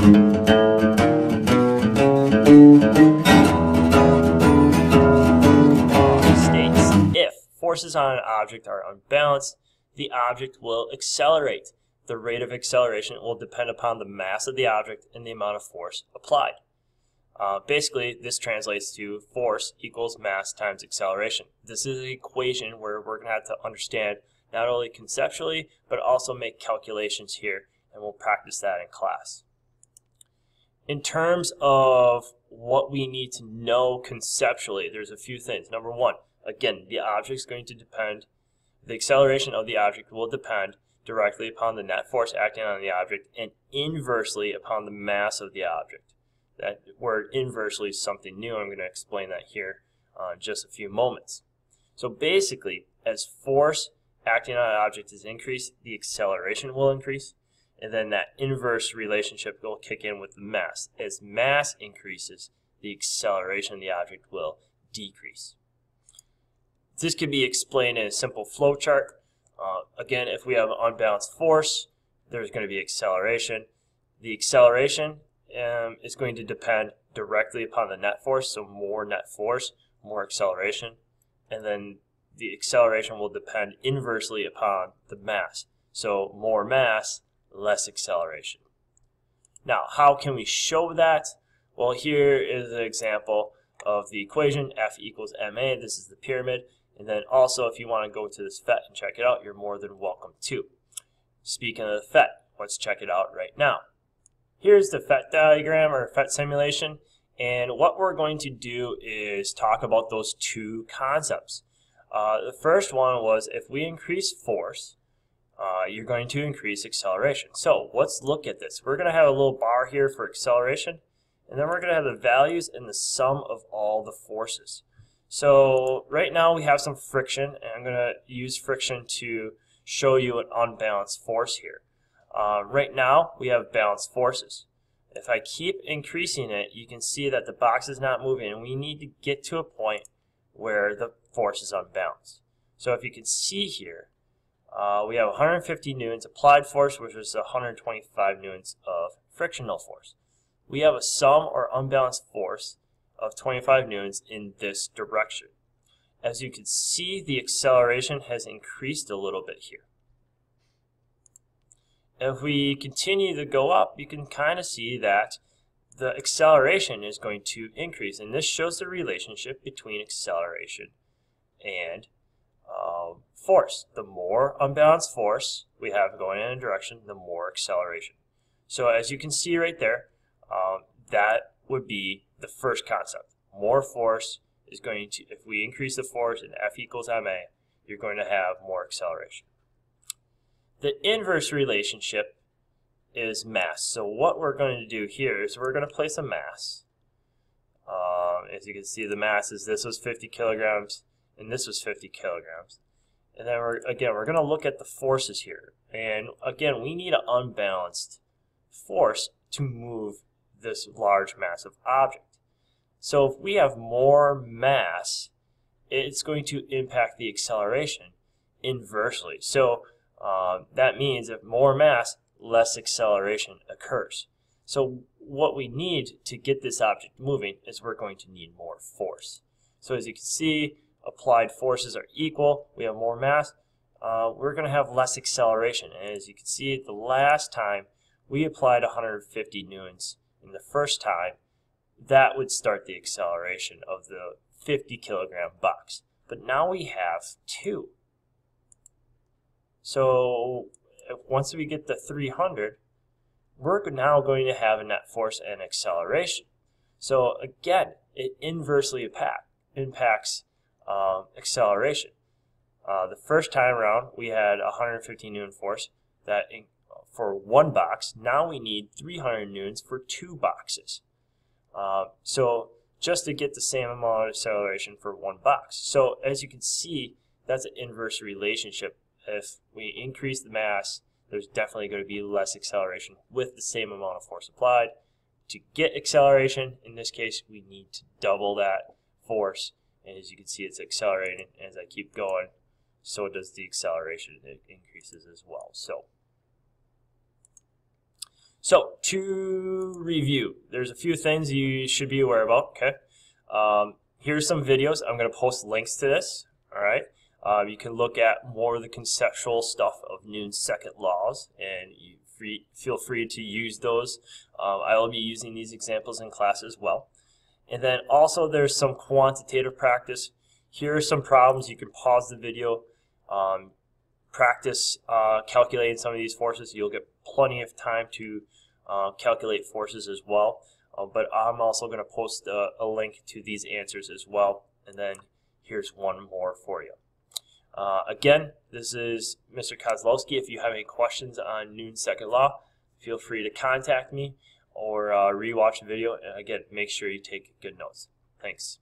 States, if forces on an object are unbalanced, the object will accelerate. The rate of acceleration will depend upon the mass of the object and the amount of force applied. Basically, this translates to force equals mass times acceleration. This is an equation where we're going to have to understand not only conceptually, but also make calculations here, and we'll practice that in class. In terms of what we need to know conceptually, there's a few things. Number one, again, the acceleration of the object will depend directly upon the net force acting on the object and inversely upon the mass of the object. That word inversely is something new. I'm going to explain that here in just a few moments. So basically, as force acting on an object is increased, the acceleration will increase, and then that inverse relationship will kick in with the mass. As mass increases, the acceleration of the object will decrease. This can be explained in a simple flow chart. Again, if we have an unbalanced force, there's going to be acceleration. The acceleration is going to depend directly upon the net force, so more net force, more acceleration. And then the acceleration will depend inversely upon the mass. So more mass, less acceleration. Now, how can we show that? Well, here is an example of the equation, F equals ma. This is the pyramid. And then also, if you want to go to this Fete and check it out, you're more than welcome to. Speaking of the Fete, let's check it out right now. Here's the Fete diagram or Fete simulation. And what we're going to do is talk about those two concepts. The first one was if we increase force, you're going to increase acceleration. So let's look at this. We're going to have a little bar here for acceleration, and then we're going to have the values and the sum of all the forces. So right now we have some friction, and I'm going to use friction to show you an unbalanced force here. Right now we have balanced forces. If I keep increasing it, you can see that the box is not moving, and we need to get to a point where the force is unbalanced. So if you can see here, we have 150 newtons applied force, which is 125 newtons of frictional force. We have a sum or unbalanced force of 25 newtons in this direction. As you can see, the acceleration has increased a little bit here. If we continue to go up, you can kind of see that the acceleration is going to increase, and this shows the relationship between acceleration and force. The more unbalanced force we have going in a direction, the more acceleration. So as you can see right there, that would be the first concept. More force is going to, if we increase the force in F equals ma, you're going to have more acceleration. The inverse relationship is mass. So what we're going to do here is we're going to place a mass. As you can see, the mass is, this was 50 kilograms and this was 50 kilograms. And then we're going to look at the forces here. And again, we need an unbalanced force to move this large massive object. So if we have more mass, it's going to impact the acceleration inversely. So that means if more mass, less acceleration occurs. So what we need to get this object moving is we're going to need more force. So as you can see, applied forces are equal. We have more mass. We're going to have less acceleration. And as you can see, the last time we applied 150 newtons in the first time, that would start the acceleration of the 50 kilogram box. But now we have 2. So once we get to 300, we're now going to have a net force and acceleration. So again, it inversely impacts acceleration. The first time around, we had 150 newton force that for one box. Now we need 300 newtons for 2 boxes. So just to get the same amount of acceleration for one box. So as you can see, that's an inverse relationship. If we increase the mass, there's definitely going to be less acceleration with the same amount of force applied. To get acceleration, in this case, we need to double that force. And as you can see, it's accelerating. As I keep going, so does the acceleration. It increases as well. So to review, there's a few things you should be aware about. Okay, here's some videos. I'm going to post links to this. All right, you can look at more of the conceptual stuff of Newton's second laws, and you feel free to use those. I will be using these examples in class as well. And then also there's some quantitative practice. Here are some problems. You can pause the video, practice calculating some of these forces. You'll get plenty of time to calculate forces as well. But I'm also going to post a link to these answers as well. And then here's one more for you. Again, this is Mr. Kozlowski. If you have any questions on Newton's second law, feel free to contact me or rewatch the video. And again, make sure you take good notes. Thanks.